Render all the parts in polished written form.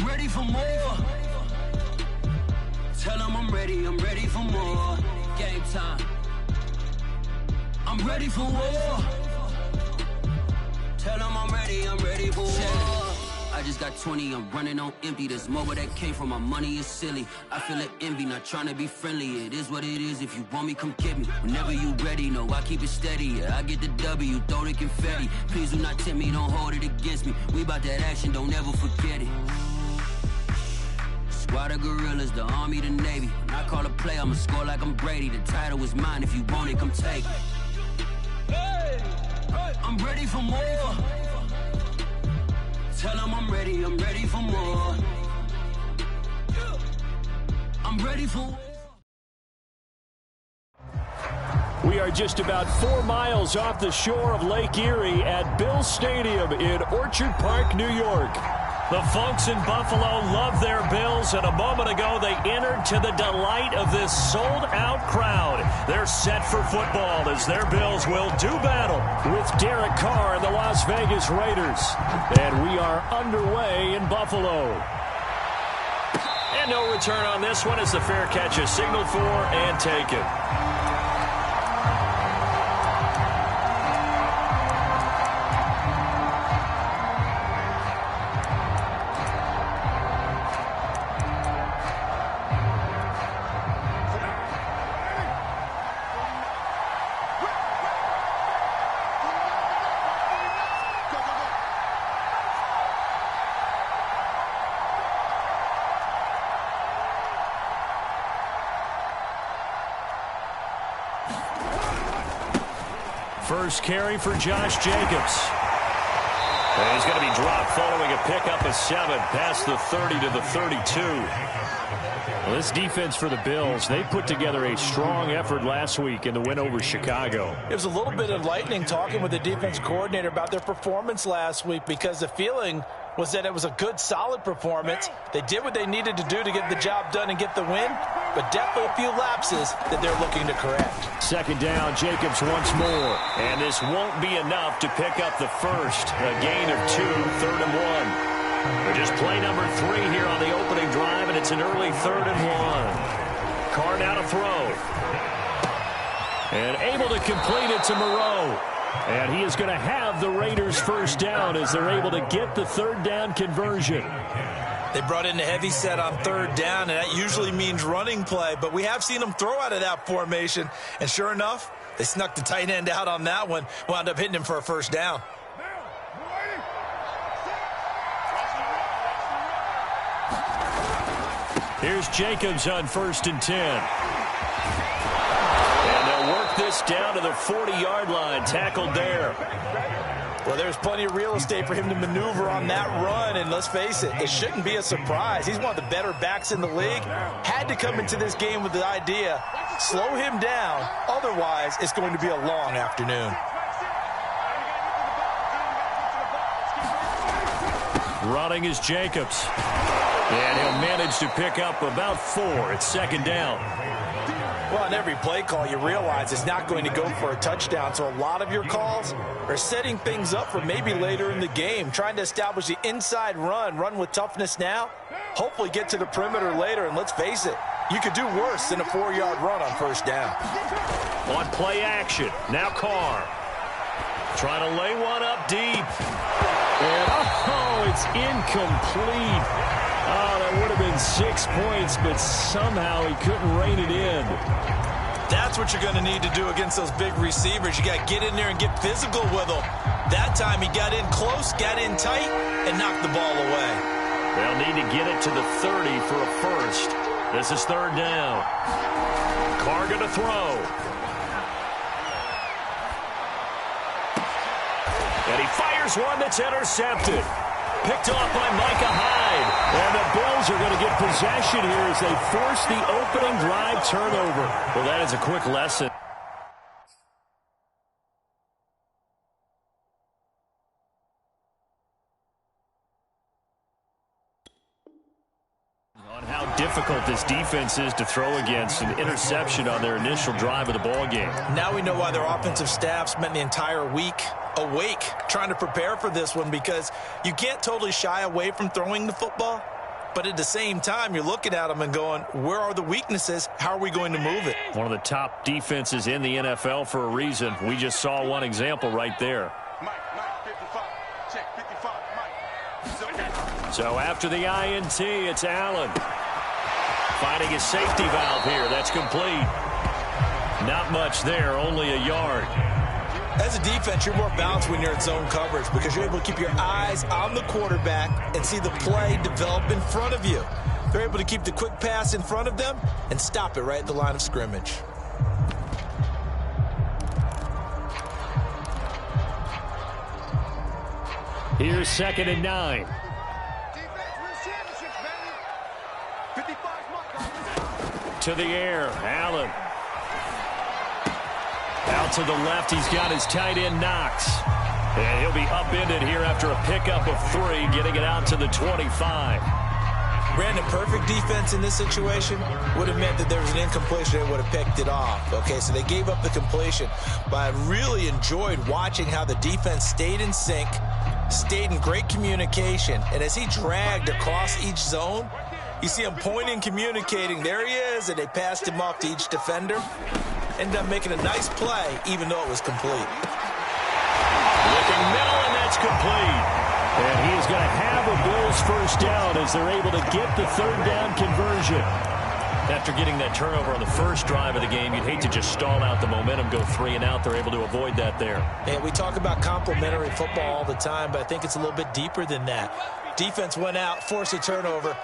ready for more. Tell them I'm ready for more. Game time. I'm ready for war. Tell them I'm ready for war. I just got 20, I'm running on empty. There's more where that came from, my money is silly. I feel like envy, not trying to be friendly. It is what it is, if you want me, come get me. Whenever you ready, no, I keep it steady. Yeah, I get the W, throw the confetti. Please do not tempt me, don't hold it against me. We bout that action, don't ever forget it. Squad of gorillas, the army, the navy. When I call a play, I'ma score like I'm Brady. The title is mine, if you want it, come take it. I'm ready for more. Tell them I'm ready for more. I'm ready for war. We are just about 4 miles off the shore of Lake Erie at Bill Stadium in Orchard Park, New York. The folks in Buffalo love their Bills, and a moment ago they entered to the delight of this sold-out crowd. They're set for football as their Bills will do battle with Derek Carr and the Las Vegas Raiders. And we are underway in Buffalo. And no return on this one as the fair catch is signaled for and taken. First carry for Josh Jacobs. And he's going to be dropped following a pickup of 7 past the 30 to the 32. Well, this defense for the Bills, they put together a strong effort last week in the win over Chicago. It was a little bit enlightening talking with the defense coordinator about their performance last week because the feeling was that it was a good, solid performance. They did what they needed to do to get the job done and get the win, but definitely a few lapses that they're looking to correct. Second down, Jacobs once more. And this won't be enough to pick up the first. A gain of 2, 3rd and 1. They're just play number 3 here on the opening drive, and it's an early 3rd and 1. Carr now to throw. And able to complete it to Moreau. And he is going to have the Raiders first down as they're able to get the 3rd down conversion. They brought in a heavy set on 3rd down, and that usually means running play. But we have seen them throw out of that formation. And sure enough, they snuck the tight end out on that one. Wound up hitting him for a first down. Here's Jacobs on 1st and 10. This down to the 40-yard line, tackled there. Well, there's plenty of real estate for him to maneuver on that run, and let's face it, it shouldn't be a surprise. He's one of the better backs in the league. Had to come into this game with the idea, slow him down, otherwise it's going to be a long afternoon. Running is Jacobs. And he'll manage to pick up about 4. It's 2nd down. Well, on every play call, you realize it's not going to go for a touchdown, so a lot of your calls are setting things up for maybe later in the game, trying to establish the inside run with toughness now, hopefully get to the perimeter later, and let's face it, you could do worse than a 4-yard run on 1st down. On play action, now Carr. Trying to lay one up deep. And, it's incomplete. Oh, that would have been 6 points, but somehow he couldn't rein it in. That's what you're going to need to do against those big receivers. You got to get in there and get physical with them. That time he got in close, got in tight, and knocked the ball away. They'll need to get it to the 30 for a first. This is 3rd down. Carr going to throw. And he fires one that's intercepted. Picked off by Micah Hyde. And the Bills are going to get possession here as they force the opening drive turnover. Well, that is a quick lesson on how difficult this defense is to throw against. An interception on their initial drive of the ball game. Now we know why their offensive staff spent the entire week awake trying to prepare for this one, because you can't totally shy away from throwing the football. But at the same time, you're looking at them and going, where are the weaknesses? How are we going to move it? One of the top defenses in the NFL for a reason. We just saw one example right there. So after the INT, it's Allen. Finding his safety valve here. That's complete. Not much there, only a yard. As a defense, you're more balanced when you're in zone coverage because you're able to keep your eyes on the quarterback and see the play develop in front of you. They're able to keep the quick pass in front of them and stop it right at the line of scrimmage. Here's 2nd and 9. To the air, Allen. Out to the left, he's got his tight end, Knox. And he'll be upended here after a pickup of 3, getting it out to the 25. Brandon, perfect defense in this situation would have meant that there was an incompletion. They would have picked it off. Okay, so they gave up the completion. But I really enjoyed watching how the defense stayed in sync, stayed in great communication. And as he dragged across each zone, you see him pointing, communicating. There he is, and they passed him off to each defender. Ended up making a nice play, even though it was complete. Looking middle, and that's complete. And he is going to have a Bills first down as they're able to get the 3rd down conversion. After getting that turnover on the first drive of the game, you'd hate to just stall out the momentum, go 3 and out. They're able to avoid that there. And we talk about complementary football all the time, but I think it's a little bit deeper than that. Defense went out, forced a turnover,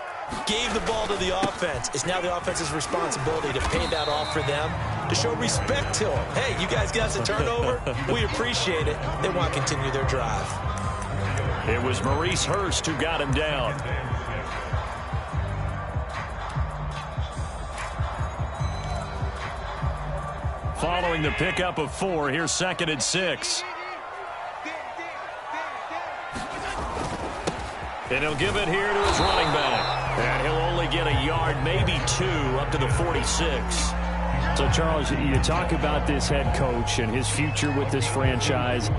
gave the ball to the offense. It's now the offense's responsibility to pay that off for them, to show respect to them. Hey, you guys got us a turnover. We appreciate it. They want to continue their drive. It was Maurice Hurst who got him down. Following the pickup of 4, here's 2nd and 6. And he'll give it here to his running back. And he'll only get a yard, maybe 2, up to the 46. So, Charles, you talk about this head coach and his future with this franchise.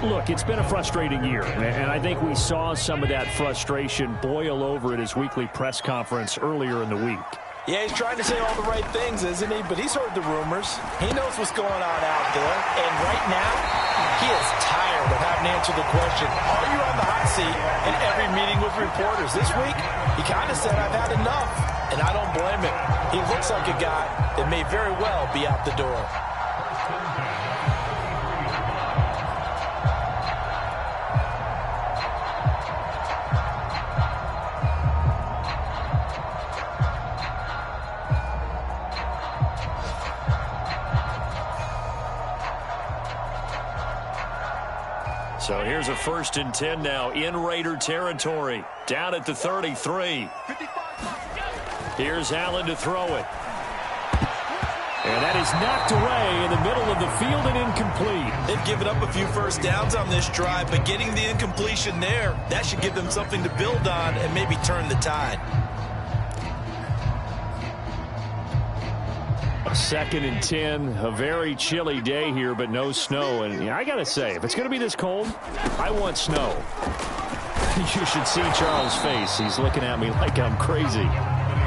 Look, it's been a frustrating year, and I think we saw some of that frustration boil over at his weekly press conference earlier in the week. Yeah, he's trying to say all the right things, isn't he? But he's heard the rumors. He knows what's going on out there. And right now, he is tired of having to answer the question, are you on the hot seat in every meeting with reporters? This week, he kind of said, I've had enough. And I don't blame him. He looks like a guy that may very well be out the door. So here's a 1st and 10 now in Raider territory. Down at the 33. Here's Allen to throw it. And that is knocked away in the middle of the field and incomplete. They've given up a few first downs on this drive, but getting the incompletion there, that should give them something to build on and maybe turn the tide. A 2nd and 10, a very chilly day here, but no snow. And I got to say, if it's going to be this cold, I want snow. You should see Charles' face. He's looking at me like I'm crazy.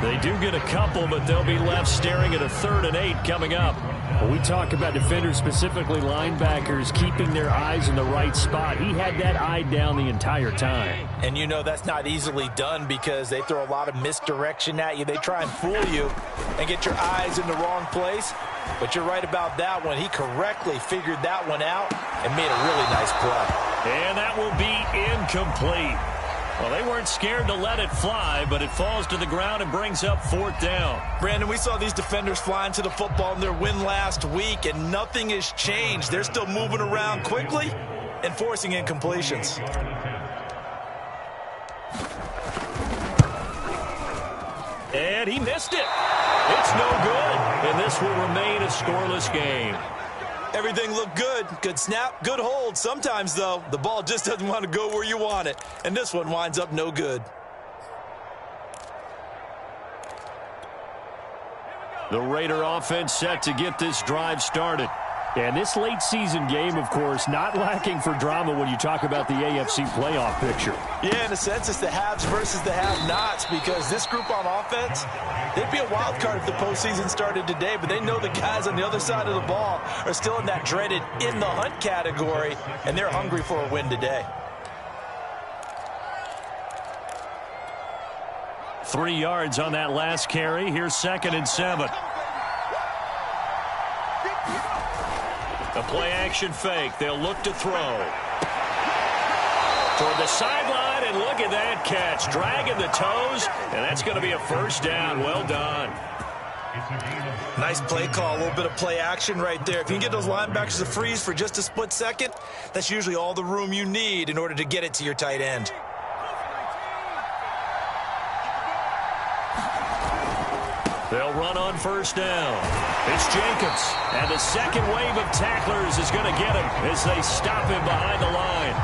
They do get a couple, but they'll be left staring at a 3rd and 8 coming up. When we talk about defenders, specifically linebackers, keeping their eyes in the right spot, he had that eye down the entire time. And you know that's not easily done because they throw a lot of misdirection at you. They try and fool you and get your eyes in the wrong place. But you're right about that one. He correctly figured that one out and made a really nice play. And that will be incomplete. Well, they weren't scared to let it fly, but it falls to the ground and brings up 4th down. Brandon, we saw these defenders flying to the football in their win last week, and nothing has changed. They're still moving around quickly and forcing incompletions. And he missed it. It's no good, and this will remain a scoreless game. Everything looked good. Good snap, good hold. Sometimes, though, the ball just doesn't want to go where you want it. And this one winds up no good. The Raider offense set to get this drive started. And this late season game, of course, not lacking for drama when you talk about the AFC playoff picture. Yeah, in a sense, it's the haves versus the have-nots, because this group on offense, they'd be a wild card if the postseason started today, but they know the guys on the other side of the ball are still in that dreaded in the hunt category, and they're hungry for a win today. 3 yards on that last carry. Here's 2nd and 7. A play-action fake. They'll look to throw. Toward the sideline, and look at that catch. Dragging the toes, and that's going to be a first down. Well done. Nice play call, a little bit of play action right there. If you can get those linebackers to freeze for just a split second, that's usually all the room you need in order to get it to your tight end. They'll run on first down. It's Jacobs. And the second wave of tacklers is going to get him as they stop him behind the line.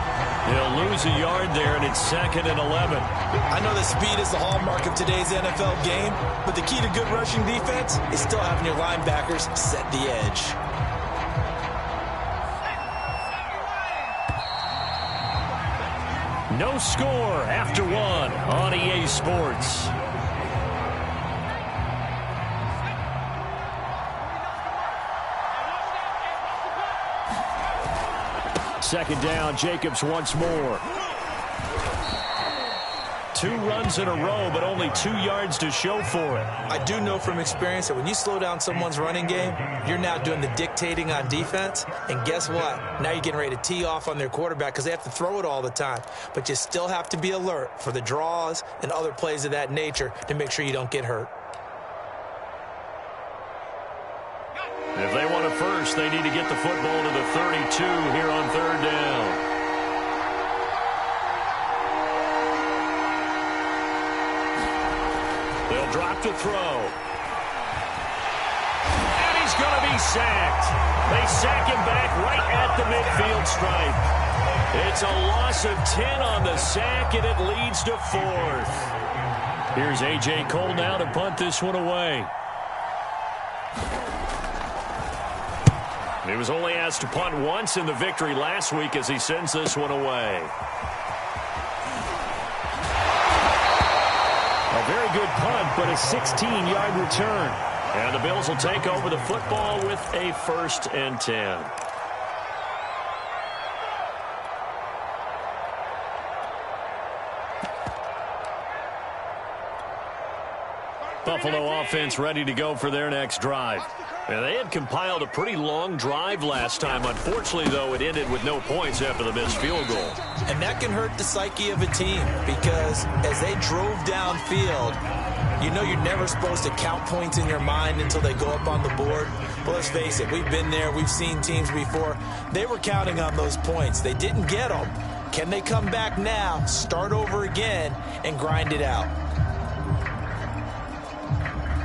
They'll lose a yard there, and it's 2nd and 11. I know that speed is the hallmark of today's NFL game, but the key to good rushing defense is still having your linebackers set the edge. No score after 1 on EA Sports. Second down, Jacobs once more. 2 runs in a row, but only 2 yards to show for it. I do know from experience that when you slow down someone's running game, you're now doing the dictating on defense. And guess what? Now you're getting ready to tee off on their quarterback because they have to throw it all the time. But you still have to be alert for the draws and other plays of that nature to make sure you don't get hurt. If they want a first, they need to get the football to the 32 here on 3rd down. They'll drop to throw. And he's going to be sacked. They sack him back right at the midfield stripe. It's a loss of 10 on the sack, and it leads to 4th. Here's A.J. Cole now to punt this one away. He was only asked to punt once in the victory last week as he sends this one away. A very good punt, but a 16-yard return. And the Bills will take over the football with a 1st and 10. Buffalo offense ready to go for their next drive. And they had compiled a pretty long drive last time. Unfortunately, though, it ended with no points after the missed field goal. And that can hurt the psyche of a team because as they drove downfield, you know you're never supposed to count points in your mind until they go up on the board. But let's face it, we've been there. We've seen teams before. They were counting on those points. They didn't get them. Can they come back now, start over again, and grind it out?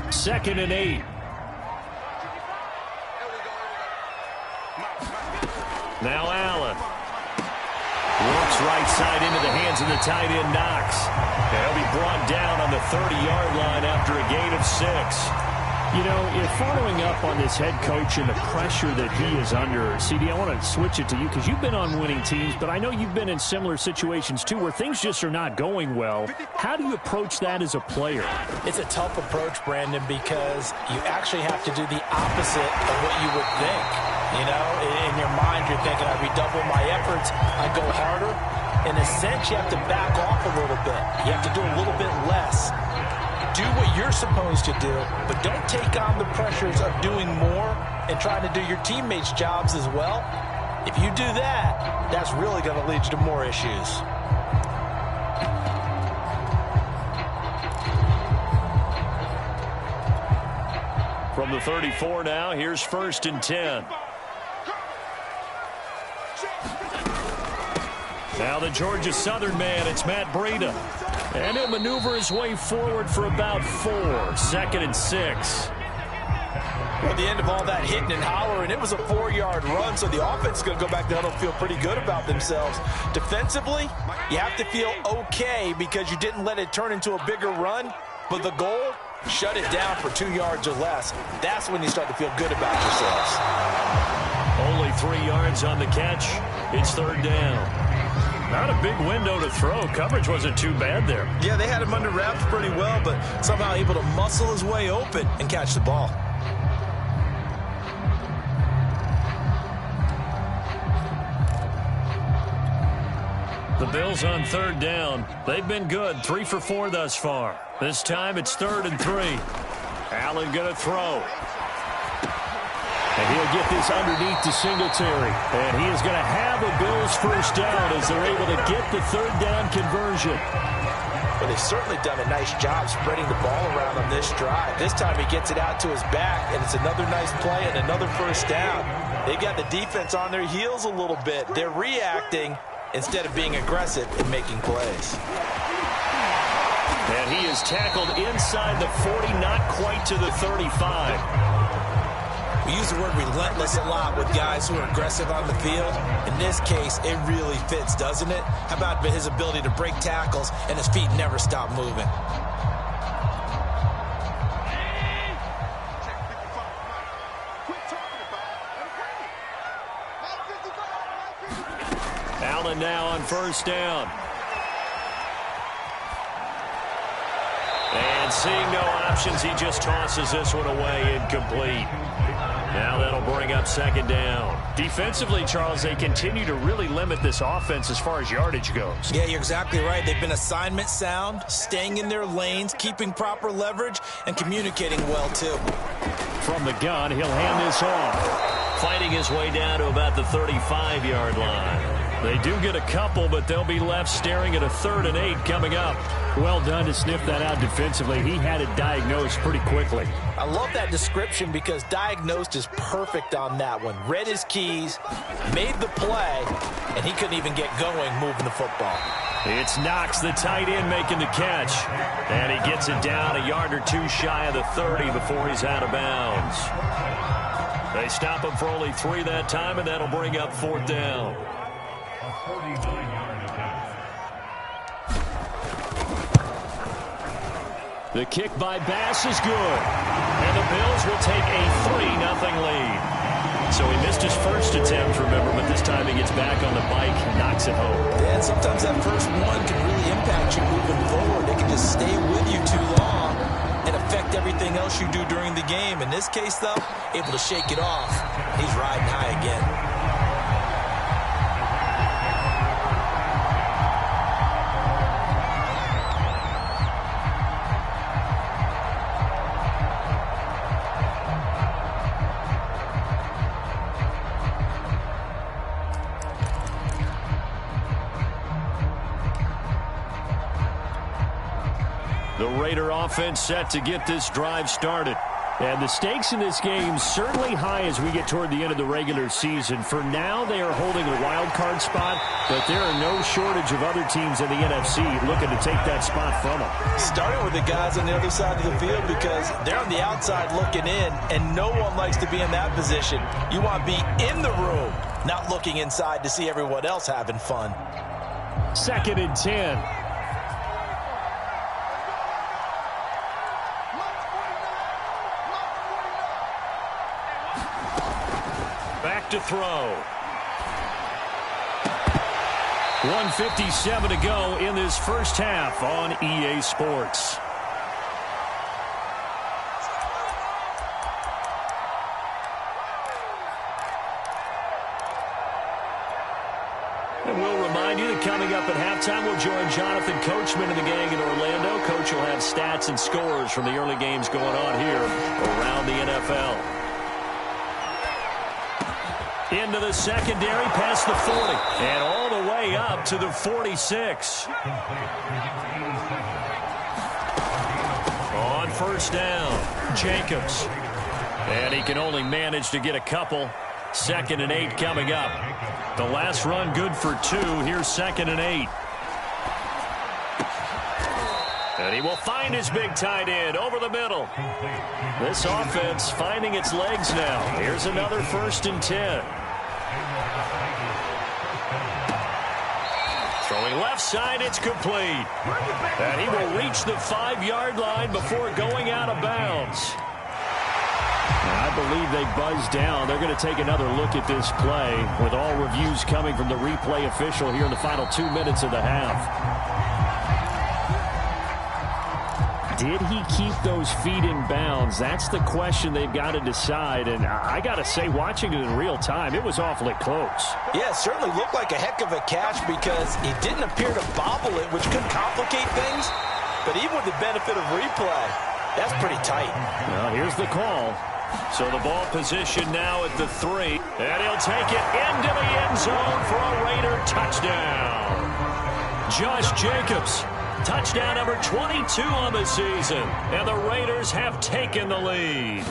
2nd and 8. Now Allen. Works right side into the hands of the tight end Knox. He'll be brought down on the 30-yard line after a gain of 6. You know, if following up on this head coach and the pressure that he is under, CD, I want to switch it to you because you've been on winning teams, but I know you've been in similar situations too where things just are not going well. How do you approach that as a player? It's a tough approach, Brandon, because you actually have to do the opposite of what you would think. You know, in your mind, you're thinking, I redouble my efforts, I go harder. In a sense, you have to back off a little bit. You have to do a little bit less. Do what you're supposed to do, but don't take on the pressures of doing more and trying to do your teammates' jobs as well. If you do that, that's really going to lead you to more issues. From the 34 now, here's 1st and 10. Now the Georgia Southern man, it's Matt Breida. And he'll maneuver his way forward for about 4. 2nd and 6. Well, at the end of all that hitting and hollering, it was a 4-yard run, so the offense is going to go back there and feel pretty good about themselves. Defensively, you have to feel okay because you didn't let it turn into a bigger run, but the goal, shut it down for 2 yards or less. That's when you start to feel good about yourselves. only 3 yards on the catch. It's third down. Not a big window to throw. Coverage wasn't too bad there. Yeah, they had him under wraps pretty well, but somehow able to muscle his way open and catch the ball. The Bills on third down. They've been good, 3 for 4 thus far. This time it's 3rd and 3. Allen going to throw. And he'll get this underneath to Singletary. And he is going to have a Bills first down as they're able to get the third down conversion. Well, they've certainly done a nice job spreading the ball around on this drive. This time he gets it out to his back, and it's another nice play and another first down. They got the defense on their heels a little bit. They're reacting instead of being aggressive and making plays. And he is tackled inside the 40, not quite to the 35. We use the word relentless a lot with guys who are aggressive on the field. In this case, it really fits, doesn't it? How about his ability to break tackles and his feet never stop moving? Allen now on first down. And seeing no options, he just tosses this one away, incomplete. Now that'll bring up second down. Defensively, Charles, they continue to really limit this offense as far as yardage goes. Yeah, you're exactly right. They've been assignment sound, staying in their lanes, keeping proper leverage, and communicating well, too. From the gun, he'll hand this off. Fighting his way down to about the 35-yard line. They do get a couple, but they'll be left staring at a 3rd and 8 coming up. Well done to sniff that out defensively. He had it diagnosed pretty quickly. I love that description because diagnosed is perfect on that one. Read his keys, made the play, and he couldn't even get going moving the football. It's Knox, the tight end, making the catch. And he gets it down a yard or 2 shy of the 30 before he's out of bounds. They stop him for only 3 that time, and that'll bring up 4th down. The kick by Bass is good. And the Bills will take a 3-0 lead. So he missed his first attempt, remember, but this time he gets back on the bike and knocks it home. Yeah, and sometimes that first one can really impact you moving forward. It can just stay with you too long and affect everything else you do during the game. In this case, though, able to shake it off. He's riding high again. The Raider offense set to get this drive started. And the stakes in this game certainly high as we get toward the end of the regular season. For now, they are holding a wild card spot, but there are no shortage of other teams in the NFC looking to take that spot from them. Starting with the guys on the other side of the field because they're on the outside looking in, and no one likes to be in that position. You want to be in the room, not looking inside to see everyone else having fun. 2nd and 10. To throw. 1:57 to go in this first half on EA Sports. And we'll remind you that coming up at halftime, we'll join Jonathan Coachman and the gang in Orlando. Coach will have stats and scores from the early games going on here around the NFL. Into the secondary, past the 40, and all the way up to the 46. On first down, Jacobs. And he can only manage to get a couple. 2nd and 8 coming up. The last run good for 2. Here's 2nd and 8. And he will find his big tight end over the middle. This offense finding its legs now. Here's another 1st and 10. Throwing left side, it's complete. And he will reach the 5-yard line before going out of bounds. I believe they buzzed down. They're going to take another look at this play with all reviews coming from the replay official here in the final 2 minutes of the half. Did he keep those feet in bounds? That's the question they've got to decide. And I got to say, watching it in real time, it was awfully close. Yeah, it certainly looked like a heck of a catch because he didn't appear to bobble it, which could complicate things. But even with the benefit of replay, that's pretty tight. Well, here's the call. So the ball position now at the 3. And he'll take it into the end zone for a Raider touchdown. Josh Jacobs. Touchdown number 22 on the season. And the Raiders have taken the lead.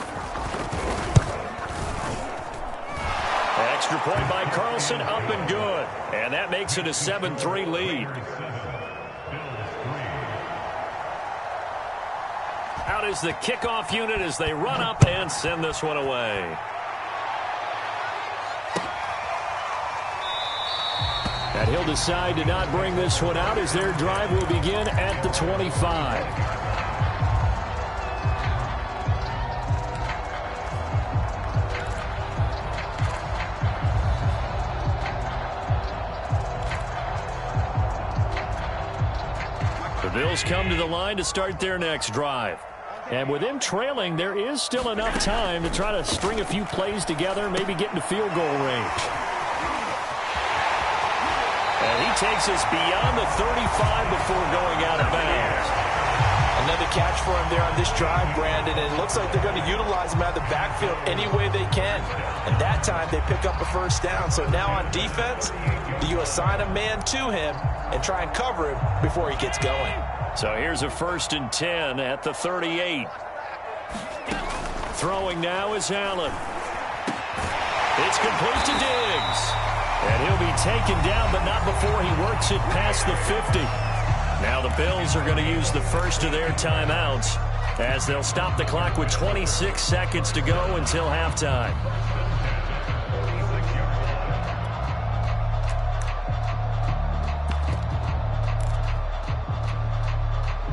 Extra point by Carlson, up and good. And that makes it a 7-3 lead. Out is the kickoff unit as they run up and send this one away. And he'll decide to not bring this one out as their drive will begin at the 25. The Bills come to the line to start their next drive. And with them trailing, there is still enough time to try to string a few plays together, maybe get into field goal range. And he takes us beyond the 35 before going out of bounds. Another catch for him there on this drive, Brandon, and it looks like they're going to utilize him out of the backfield any way they can. And that time they pick up a first down. So now on defense, do you assign a man to him and try and cover him before he gets going? So here's a 1st and 10 at the 38. Throwing now is Allen. It's complete to Diggs. And he'll be taken down, but not before he works it past the 50. Now the Bills are going to use the first of their timeouts as they'll stop the clock with 26 seconds to go until halftime.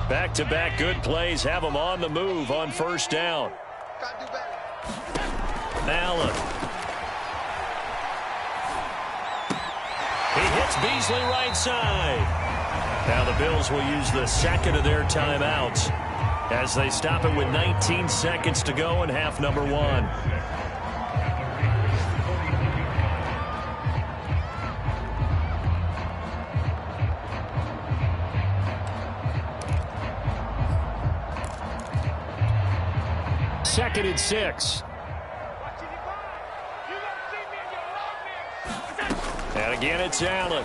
Back-to-back good plays have them on the move on first down. Allen. He hits Beasley right side. Now the Bills will use the second of their timeouts as they stop it with 19 seconds to go in half number 1. Second and 6. And again, it's Allen.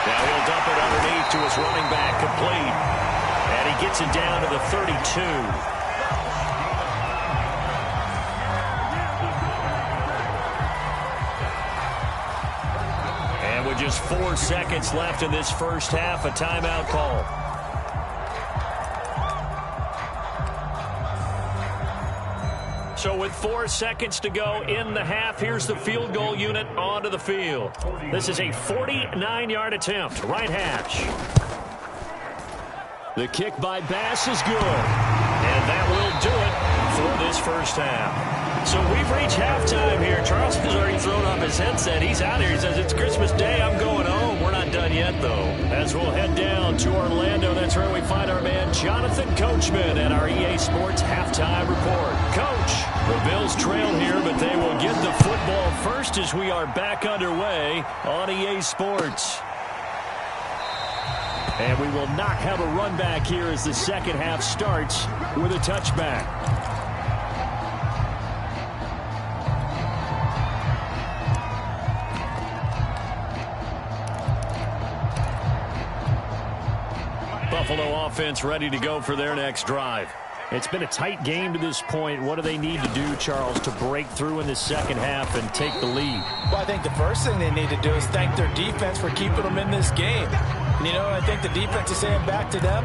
Now he'll dump it underneath to his running back, complete. And he gets it down to the 32. And with just 4 seconds left in this first half, a timeout call. So with 4 seconds to go in the half, here's the field goal unit onto the field. This is a 49-yard attempt, right hash. The kick by Bass is good. And that will do it for this first half. So we've reached halftime here. Charles has already thrown off his headset. He's out here. He says, it's Christmas Day. I'm going home. We're not done yet, though. As we'll head down to Orlando, that's where we find our man Jonathan Coachman at our EA Sports Halftime Report. Coach, the Bills trail here, but they will get the football first as we are back underway on EA Sports. And we will not have a run back here as the second half starts with a touchback. Buffalo offense ready to go for their next drive. It's been a tight game to this point. What do they need to do, Charles, to break through in the second half and take the lead? Well, I think the first thing they need to do is thank their defense for keeping them in this game. And, you know, I think the defense is saying back to them,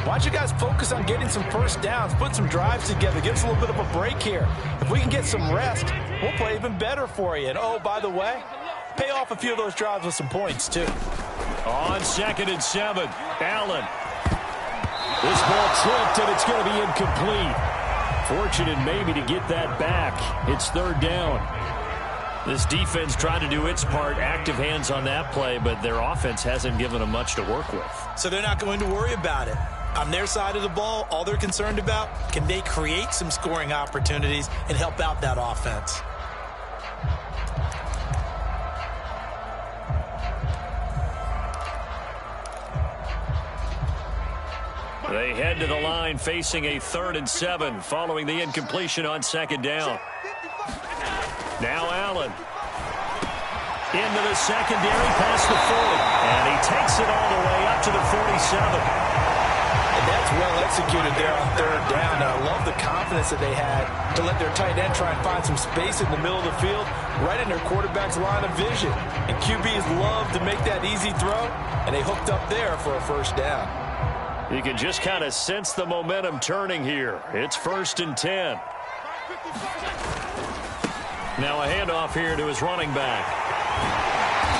why don't you guys focus on getting some first downs, put some drives together, give us a little bit of a break here. If we can get some rest, we'll play even better for you. And, oh, by the way, pay off a few of those drives with some points, too. On 2nd and 7, Allen. This ball tipped, and it's going to be incomplete. Fortunate maybe to get that back. It's third down. This defense tried to do its part, active hands on that play, but their offense hasn't given them much to work with. So they're not going to worry about it. On their side of the ball, all they're concerned about, can they create some scoring opportunities and help out that offense? They head to the line facing a 3rd and 7 following the incompletion on 2nd down. Now Allen. Into the secondary past the 40. And he takes it all the way up to the 47. And that's well executed there on 3rd down. I love the confidence that they had to let their tight end try and find some space in the middle of the field, right in their quarterback's line of vision. And QBs love to make that easy throw, and they hooked up there for a 1st down. You can just kind of sense the momentum turning here. It's 1st and 10. Now a handoff here to his running back.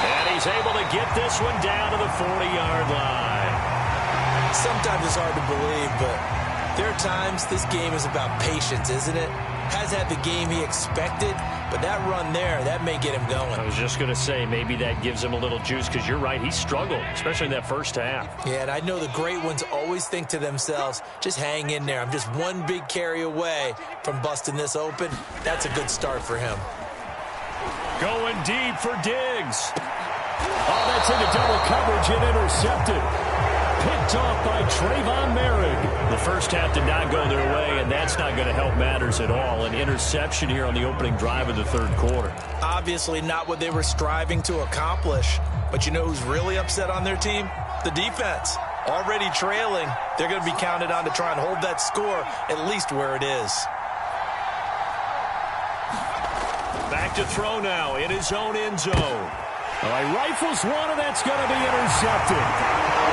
And he's able to get this one down to the 40-yard line. Sometimes it's hard to believe, but there are times this game is about patience, isn't it? Has had the game he expected, but that run there, that may get him going. I was just going to say, maybe that gives him a little juice, because you're right, he struggled, especially in that first half. Yeah, and I know the great ones always think to themselves, just hang in there. I'm just one big carry away from busting this open. That's a good start for him. Going deep for Diggs. Oh, that's into double coverage and intercepted. Picked off by Trayvon Merrick. The first half did not go their way, and that's not going to help matters at all. An interception here on the opening drive of the 3rd quarter. Obviously not what they were striving to accomplish. But you know who's really upset on their team? The defense. Already trailing. They're going to be counted on to try and hold that score at least where it is. Back to throw now in his own end zone. All right, rifles one, and that's going to be intercepted.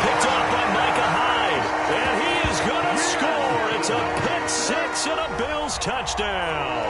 Picked off by Micah Hyde, and he is going to score. It's a pick 6 and a Bills touchdown.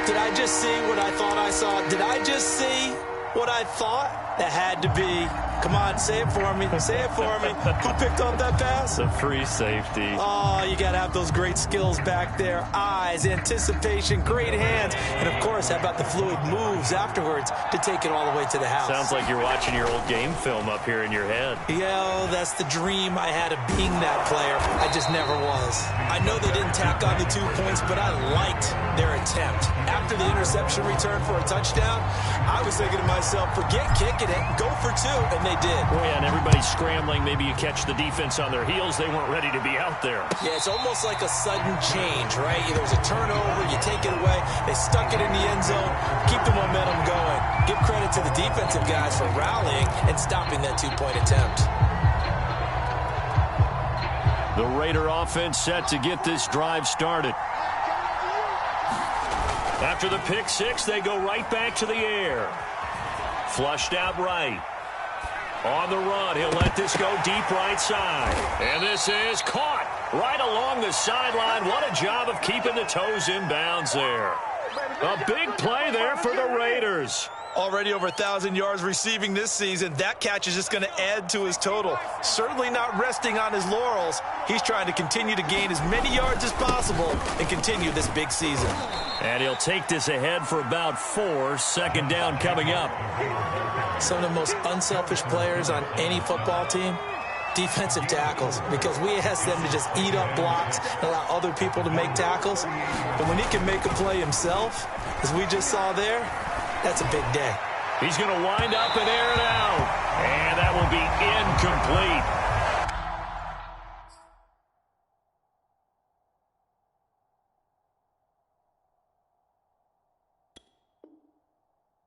Did I just see what I thought I saw? Did I just see what I thought? That had to be. Come on, say it for me. Say it for me. Who picked up that pass? The free safety. Oh, you got to have those great skills back there. Eyes, anticipation, great hands. And, of course, how about the fluid moves afterwards to take it all the way to the house? Sounds like you're watching your old game film up here in your head. Yeah, that's the dream I had of being that player. I just never was. I know they didn't tack on the 2 points, but I liked their attempt. After the interception return for a touchdown, I was thinking to myself, forget kicking it, go for 2, and they did. Well, yeah, and everybody's scrambling. Maybe you catch the defense on their heels. They weren't ready to be out there. Yeah, it's almost like a sudden change, right? There's a turnover, you take it away, they stuck it in the end zone, keep the momentum going. Give credit to the defensive guys for rallying and stopping that 2-point attempt. The Raider offense set to get this drive started. After the pick 6, they go right back to the air. Flushed out right. On the run, he'll let this go deep right side. And this is caught right along the sideline. What a job of keeping the toes in bounds there. A big play there for the Raiders. Already over 1,000 yards receiving this season. That catch is just going to add to his total. Certainly not resting on his laurels. He's trying to continue to gain as many yards as possible and continue this big season. And he'll take this ahead for about 4. 2nd down coming up. Some of the most unselfish players on any football team, defensive tackles, because we ask them to just eat up blocks and allow other people to make tackles. But when he can make a play himself, as we just saw there, that's a big day. He's going to wind up and air it out. And that will be incomplete.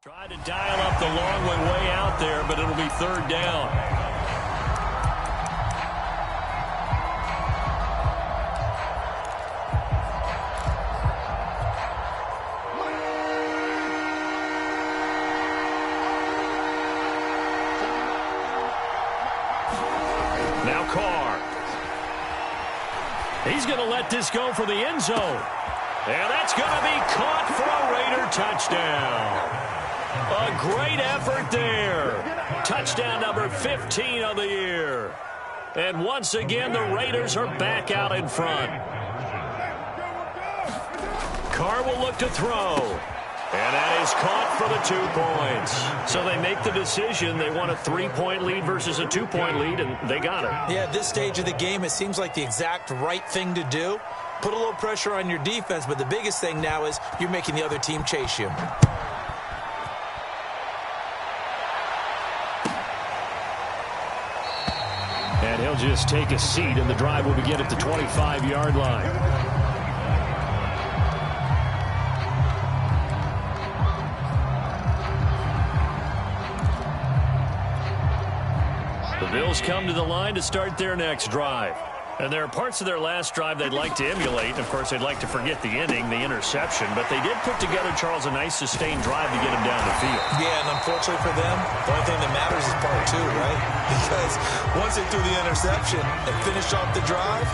Tried to dial up the long one way out there, but it'll be 3rd down. Now Carr. He's going to let this go for the end zone. And that's going to be caught for a Raider touchdown. A great effort there. Touchdown number 15 of the year. And once again, the Raiders are back out in front. Carr will look to throw. And that is caught for the 2 points. So they make the decision. They want a 3-point lead versus a 2-point lead, and they got it. Yeah, at this stage of the game, it seems like the exact right thing to do. Put a little pressure on your defense, but the biggest thing now is you're making the other team chase you. And he'll just take a seat, and the drive will begin at the 25-yard line. The Bills come to the line to start their next drive. And there are parts of their last drive they'd like to emulate. Of course, they'd like to forget the ending, the interception. But they did put together, Charles, a nice sustained drive to get them down the field. Yeah, and unfortunately for them, the only thing that matters is part 2, right? Because once they threw the interception and finished off the drive,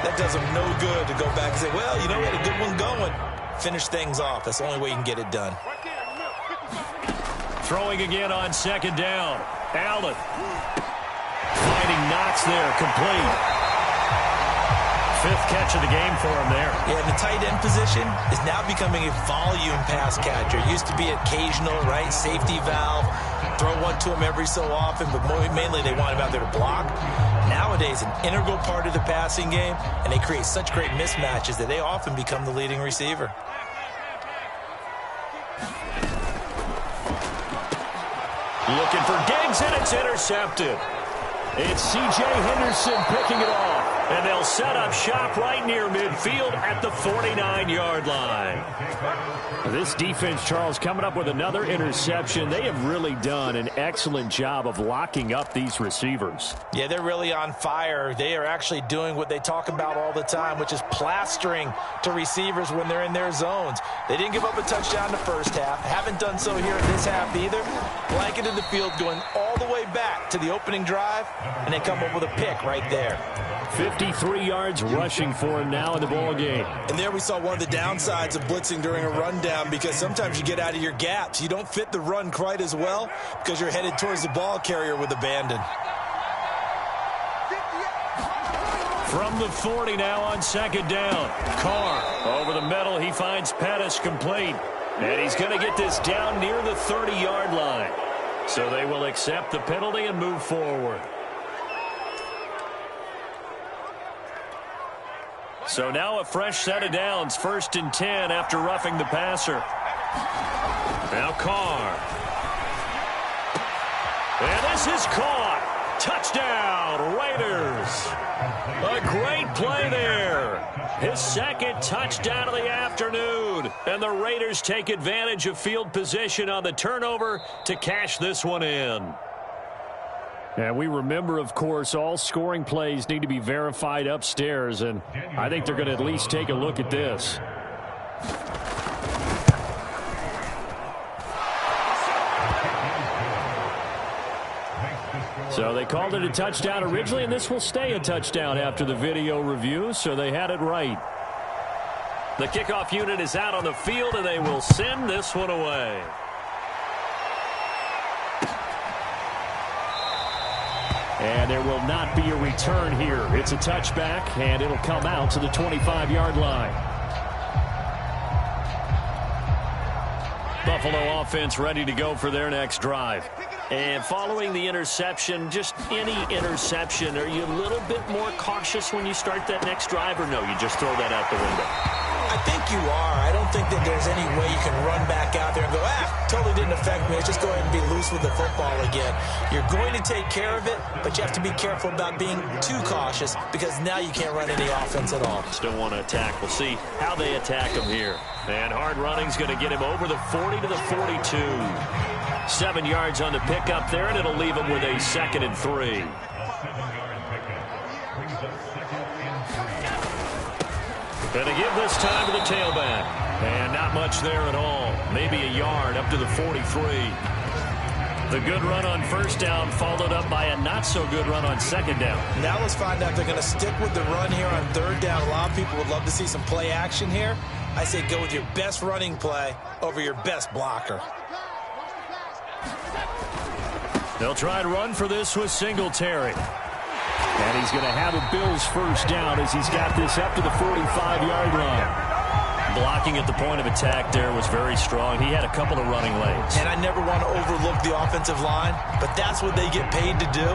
that does them no good to go back and say, well, you know, we had a good one going. Finish things off. That's the only way you can get it done. Throwing again on second down. Allen. Finding Knox there, complete. 5th catch of the game for him there. Yeah, the tight end position is now becoming a volume pass catcher. It used to be occasional, right? Safety valve. Throw one to him every so often, but mainly they want him out there to block. Nowadays, an integral part of the passing game, and they create such great mismatches that they often become the leading receiver. Looking for Diggs, and it's intercepted. It's C.J. Henderson picking it off. And they'll set up shop right near midfield at the 49-yard line. This defense, Charles, coming up with another interception. They have really done an excellent job of locking up these receivers. Yeah, they're really on fire. They are actually doing what they talk about all the time, which is plastering to receivers when they're in their zones. They didn't give up a touchdown in the first half. Haven't done so here in this half either. Blanketed the field going all the way back to the opening drive, and they come up with a pick right there. 53 yards rushing for him now in the ball game. And there we saw one of the downsides of blitzing during a rundown, because sometimes you get out of your gaps. You don't fit the run quite as well because you're headed towards the ball carrier with abandon. From the 40 now on second down. Carr over the middle. He finds Pettis complete. And he's going to get this down near the 30-yard line. So they will accept the penalty and move forward. So now a fresh set of downs, 1st and 10 after roughing the passer. Now Carr. And this is caught. Touchdown, Raiders. A great play there. His 2nd touchdown of the afternoon. And the Raiders take advantage of field position on the turnover to cash this one in. And we remember, of course, all scoring plays need to be verified upstairs, and I think they're going to at least take a look at this. So they called it a touchdown originally, and this will stay a touchdown after the video review, so they had it right. The kickoff unit is out on the field, and they will send this one away. And there will not be a return here. It's a touchback, and it'll come out to the 25-yard line. Buffalo offense ready to go for their next drive. And following the interception, just any interception, are you a little bit more cautious when you start that next drive, or no, you just throw that out the window? I think you are. I don't think that there's any way you can run back out there and go, totally didn't affect me. Let's just go ahead and be loose with the football again. You're going to take care of it, but you have to be careful about being too cautious, because now you can't run any offense at all. Still want to attack. We'll see how they attack him here. And hard running's going to get him over the 40 to the 42. 7 yards on the pickup there, and it'll leave him with a 2nd and 3. And they give this time to the tailback. And not much there at all. Maybe a yard up to the 43. The good run on 1st down followed up by a not-so-good run on 2nd down. Now let's find out if they're going to stick with the run here on 3rd down. A lot of people would love to see some play action here. I say go with your best running play over your best blocker. They'll try and run for this with Singletary. And he's going to have a Bills 1st down as he's got this up to the 45-yard line. Blocking at the point of attack there was very strong. He had a couple of running lanes. And I never want to overlook the offensive line, but that's what they get paid to do.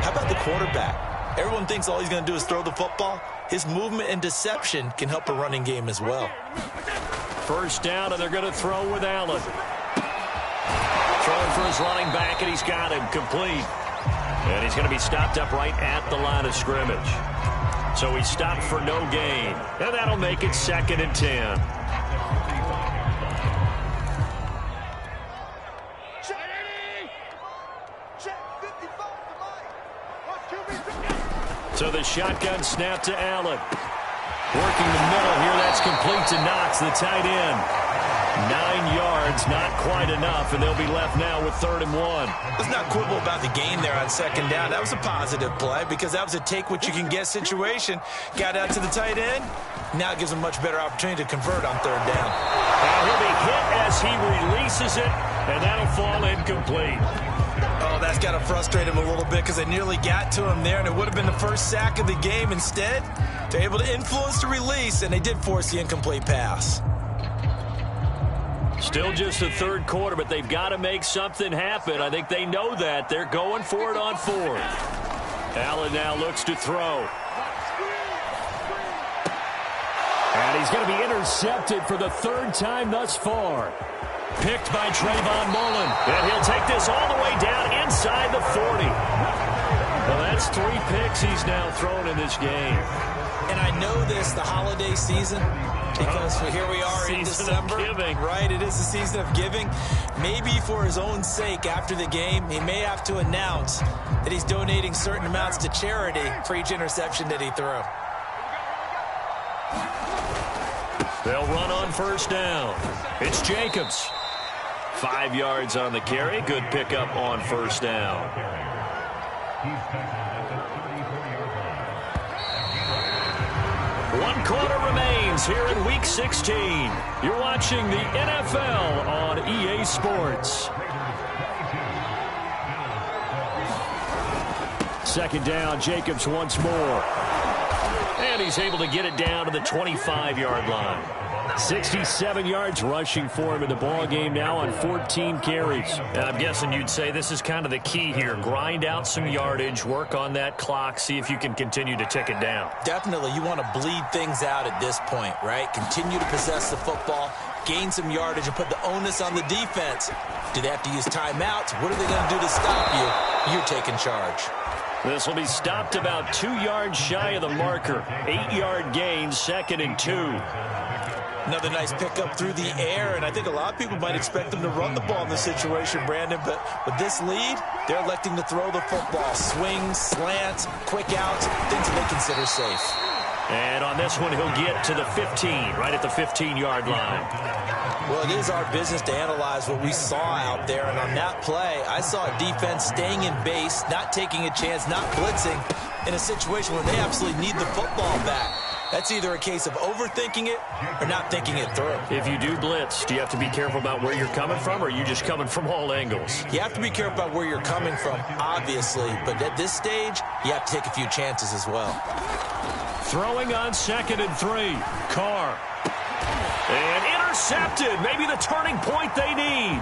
How about the quarterback? Everyone thinks all he's going to do is throw the football. His movement and deception can help a running game as well. First down, and they're going to throw with Allen. Throwing for his running back, and he's got him complete. And he's going to be stopped up right at the line of scrimmage. So he's stopped for no gain. And that'll make it 2nd and 10. So the shotgun snap to Allen. Working the middle here. That's complete to Knox, the tight end. 9 yards, not quite enough, and they'll be left now with 3rd and 1. Let's not quibble about the gain there on 2nd down. That was a positive play because that was a take-what-you-can-get situation. Got out to the tight end. Now it gives him a much better opportunity to convert on 3rd down. Now he'll be hit as he releases it, and that'll fall incomplete. Oh, that's got to frustrate him a little bit because they nearly got to him there, and it would have been the first sack of the game. Instead, they're able to influence the release, and they did force the incomplete pass. Still just the 3rd quarter, but they've got to make something happen. I think they know that. They're going for it on 4th. Allen now looks to throw. And he's going to be intercepted for the 3rd time thus far. Picked by Trayvon Mullen. And he'll take this all the way down inside the 40. Well, that's 3 picks he's now thrown in this game. And I know this, the holiday season, because here we are in December. Right, it is the season of giving. Maybe for his own sake after the game, he may have to announce that he's donating certain amounts to charity for each interception that he threw. They'll run on 1st down. It's Jacobs. 5 yards on the carry. Good pickup on 1st down. One quarter remains here in Week 16. You're watching the NFL on EA Sports. 2nd down, Jacobs once more. And he's able to get it down to the 25-yard line. 67 yards rushing for him in the ball game now on 14 carries. And I'm guessing you'd say this is kind of the key here. Grind out some yardage, work on that clock, see if you can continue to tick it down. Definitely, you want to bleed things out at this point, right? Continue to possess the football, gain some yardage, and put the onus on the defense. Do they have to use timeouts? What are they going to do to stop you? You're taking charge. This will be stopped about 2 yards shy of the marker. 8-yard gain, 2nd and 2. Another nice pickup through the air, and I think a lot of people might expect them to run the ball in this situation, Brandon, but with this lead, they're electing to throw the football. Swings, slants, quick outs, things that they consider safe. And on this one, he'll get to the 15, right at the 15-yard line. Well, it is our business to analyze what we saw out there, and on that play, I saw a defense staying in base, not taking a chance, not blitzing, in a situation where they absolutely need the football back. That's either a case of overthinking it or not thinking it through. If you do blitz, do you have to be careful about where you're coming from, or are you just coming from all angles? You have to be careful about where you're coming from, obviously, but at this stage, you have to take a few chances as well. Throwing on 2nd and 3. Carr. And intercepted. Maybe the turning point they need.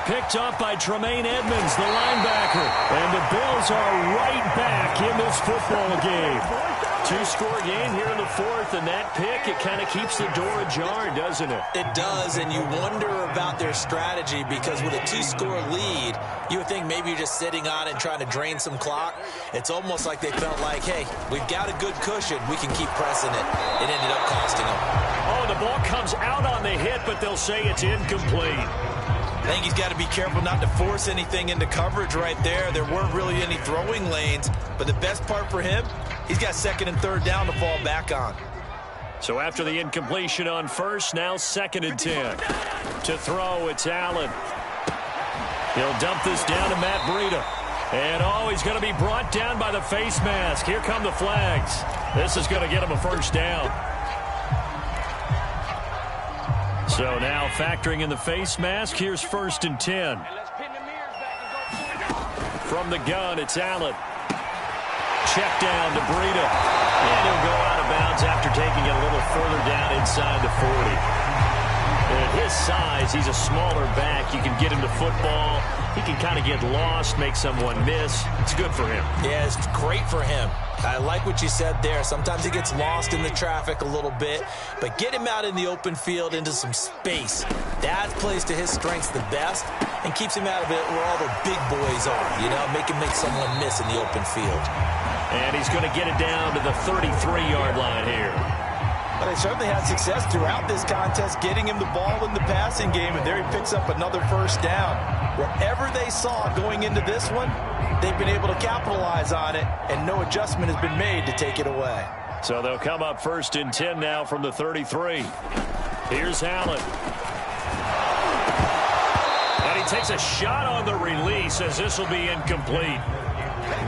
Picked up by Tremaine Edmonds, the linebacker. And the Bills are right back in this football game. 2-score game here in the 4th, and that pick, it kind of keeps the door ajar, doesn't it? It does, and you wonder about their strategy because with a 2-score lead, you would think maybe you're just sitting on it and trying to drain some clock. It's almost like they felt like, hey, we've got a good cushion. We can keep pressing it. It ended up costing them. Oh, the ball comes out on the hit, but they'll say it's incomplete. I think he's got to be careful not to force anything into coverage right there. There weren't really any throwing lanes, but the best part for him, he's got 2nd and 3rd down to fall back on. So after the incompletion on 1st, now 2nd and 10. To throw, it's Allen. He'll dump this down to Matt Breida. And, he's going to be brought down by the face mask. Here come the flags. This is going to get him a 1st down. So now factoring in the face mask, here's 1st and 10. From the gun, it's Allen. Check down to Breida. And he'll go out of bounds after taking it a little further down inside the 40. At his size, he's a smaller back. You can get him to football. He can kind of get lost, make someone miss. It's good for him. Yeah, it's great for him. I like what you said there. Sometimes he gets lost in the traffic a little bit, but get him out in the open field into some space. That plays to his strengths the best and keeps him out of it where all the big boys are, you know, make him make someone miss in the open field. And he's going to get it down to the 33-yard line here. But they certainly had success throughout this contest getting him the ball in the passing game, and there he picks up another first down. Wherever they saw going into this one, they've been able to capitalize on it, and no adjustment has been made to take it away. So they'll come up 1st and 10 now from the 33. Here's Allen. And he takes a shot on the release as this will be incomplete.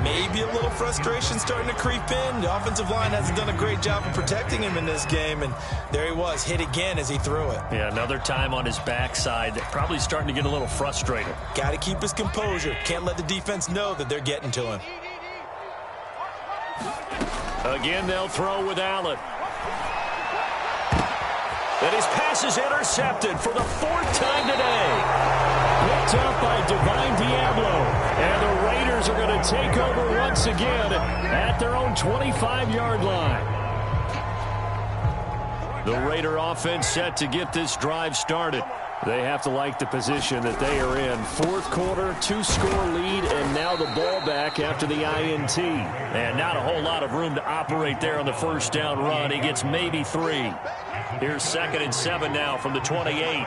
Maybe a little frustration starting to creep in. The offensive line hasn't done a great job of protecting him in this game, and there he was, hit again as he threw it. Yeah, another time on his backside. Probably starting to get a little frustrated. Got to keep his composure. Can't let the defense know that they're getting to him. Again, they'll throw with Allen. And his pass is intercepted for the 4th time today. Picked up by Divine Diablo. And the Raiders are going to take over once again at their own 25-yard line. The Raider offense set to get this drive started. They have to like the position that they are in. 4th quarter, 2-score lead, and now the ball back after the INT. And not a whole lot of room to operate there on the first down run. He gets maybe 3. Here's 2nd and 7 now from the 28.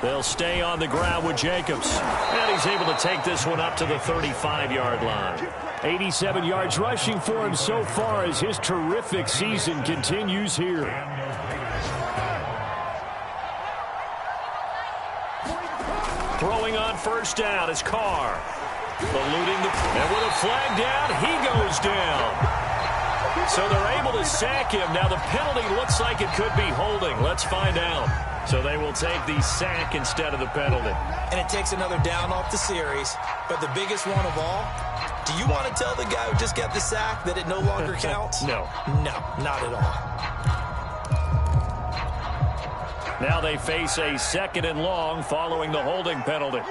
They'll stay on the ground with Jacobs. And he's able to take this one up to the 35-yard line. 87 yards rushing for him so far as his terrific season continues here. Throwing on first down is Carr. Eluding the... And with a flag down, he goes down. So they're able to sack him. Now the penalty looks like it could be holding. Let's find out. So they will take the sack instead of the penalty. And it takes another down off the series. But the biggest one of all, do you want to tell the guy who just got the sack that it no longer counts? No. No, not at all. Now they face a 2nd and long following the holding penalty.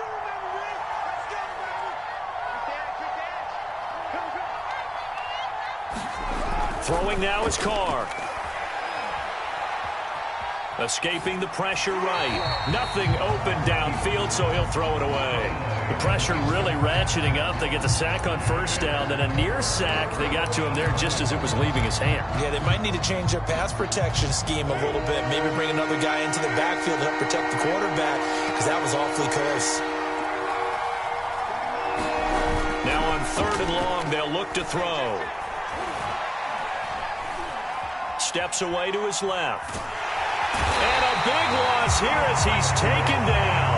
Throwing now is Carr. Escaping the pressure right. Nothing open downfield, so he'll throw it away. The pressure really ratcheting up. They get the sack on first down, then a near sack. They got to him there just as it was leaving his hand. Yeah, they might need to change their pass protection scheme a little bit. Maybe bring another guy into the backfield to help protect the quarterback, because that was awfully close. Now on 3rd and long, they'll look to throw. Steps away to his left. And a big loss here as he's taken down.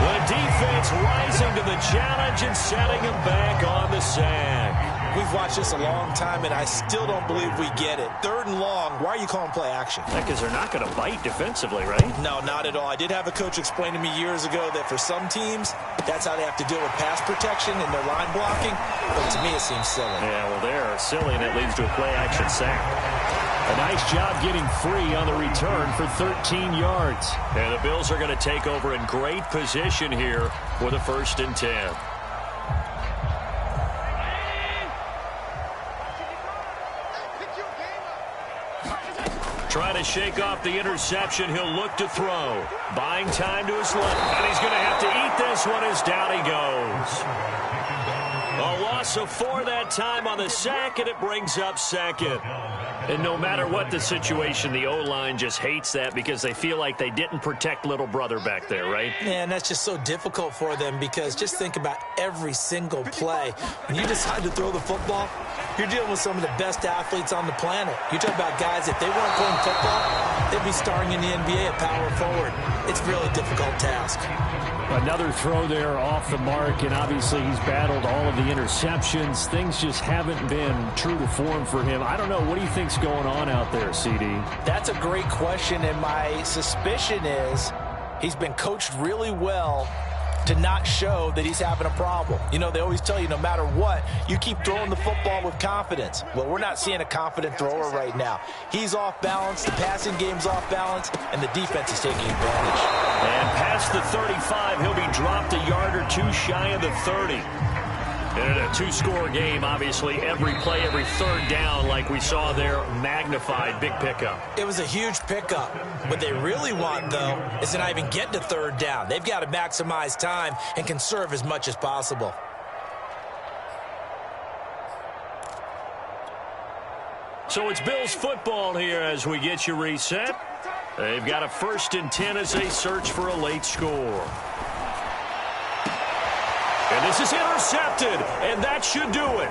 The defense rising to the challenge and setting him back on the sack. We've watched this a long time, and I still don't believe we get it. 3rd and long, why are you calling play action? Because they're not going to bite defensively, right? No, not at all. I did have a coach explain to me years ago that for some teams, that's how they have to deal with pass protection and their line blocking. But to me, it seems silly. Yeah, well, they're silly, and it leads to a play action sack. A nice job getting free on the return for 13 yards. And the Bills are going to take over in great position here with a 1st and 10. Trying to shake off the interception. He'll look to throw. Buying time to his left. And he's going to have to eat this one as down he goes. A loss of 4 that time on the sack, and it brings up 2nd. And no matter what the situation, the O-line just hates that because they feel like they didn't protect little brother back there, right? Yeah, and that's just so difficult for them because just think about every single play. When you decide to throw the football, you're dealing with some of the best athletes on the planet. You talk about guys, if they weren't playing football, they'd be starring in the NBA at power forward. It's a really difficult task. Another throw there off the mark, and obviously he's battled all of the interceptions. Things just haven't been true to form for him. I don't know. What do you think's going on out there, CD? That's a great question, and my suspicion is he's been coached really well to not show that he's having a problem. You know, they always tell you no matter what, you keep throwing the football with confidence. Well, we're not seeing a confident thrower right now. He's off balance, the passing game's off balance, and the defense is taking advantage. And past the 35, he'll be dropped a yard or two shy of the 30. And in a two-score game, obviously, every play, every third down, like we saw there, magnified, big pickup. It was a huge pickup. What they really want, though, is to not even get to third down. They've got to maximize time and conserve as much as possible. So it's Bills football here as we get you reset. They've got a 1st and 10 as they search for a late score. And this is intercepted, and that should do it.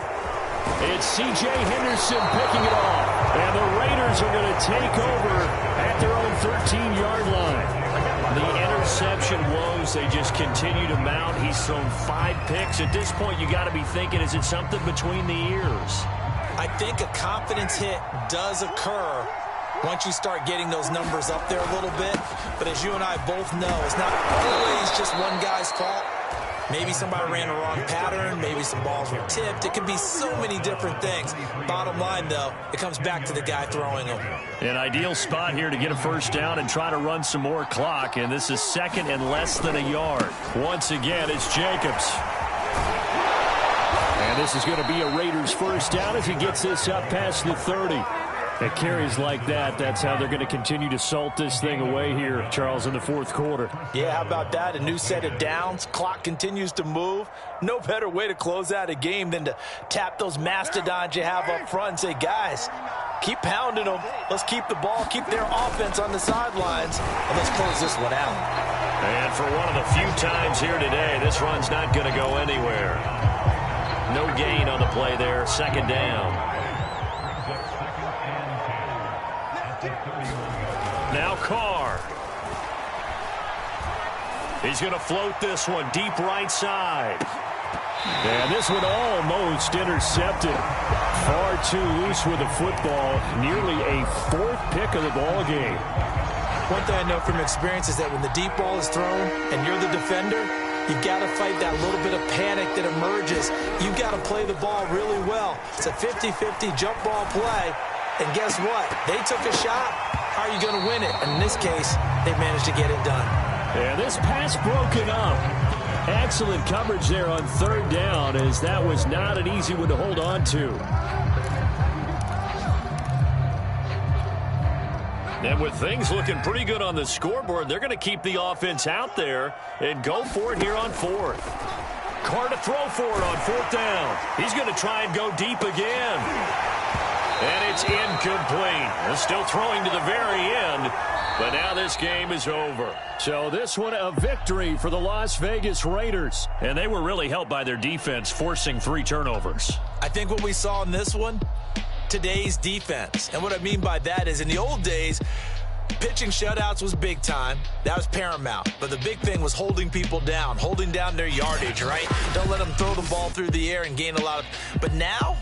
It's C.J. Henderson picking it off, and the Raiders are going to take over at their own 13-yard line. The interception woes, they just continue to mount. He's thrown 5 picks. At this point, you got to be thinking, is it something between the ears? I think a confidence hit does occur once you start getting those numbers up there a little bit. But as you and I both know, it's not always just one guy's fault. Maybe somebody ran a wrong pattern. Maybe some balls were tipped. It could be so many different things. Bottom line, though, it comes back to the guy throwing them. An ideal spot here to get a first down and try to run some more clock. And this is 2nd and less than a yard. Once again, it's Jacobs. And this is going to be a Raiders first down as he gets this up past the 30. At carries like that, that's how they're going to continue to salt this thing away here, Charles, in the 4th quarter. Yeah, how about that? A new set of downs. Clock continues to move. No better way to close out a game than to tap those mastodons you have up front and say, guys, keep pounding them. Let's keep the ball, keep their offense on the sidelines, and let's close this one out. And for one of the few times here today, this run's not going to go anywhere. No gain on the play there, 2nd down. Now Carr. He's going to float this one deep right side. And this one almost intercepted. Far too loose with the football. Nearly a 4th pick of the ball game. One thing I know from experience is that when the deep ball is thrown and you're the defender, you've got to fight that little bit of panic that emerges. You've got to play the ball really well. It's a 50-50 jump ball play. And guess what? They took a shot. How are you going to win it? And in this case, they managed to get it done. Yeah, this pass broken up. Excellent coverage there on 3rd down, as that was not an easy one to hold on to. And with things looking pretty good on the scoreboard, they're going to keep the offense out there and go for it here on 4th. Carr to throw for it on 4th down. He's going to try and go deep again. And it's incomplete. They're still throwing to the very end, but now this game is over. So this one a victory for the Las Vegas Raiders. And they were really helped by their defense, forcing 3 turnovers. I think what we saw in this one, today's defense. And what I mean by that is in the old days, pitching shutouts was big time. That was paramount. But the big thing was holding people down, holding down their yardage, right? Don't let them throw the ball through the air and gain a lot of... But now,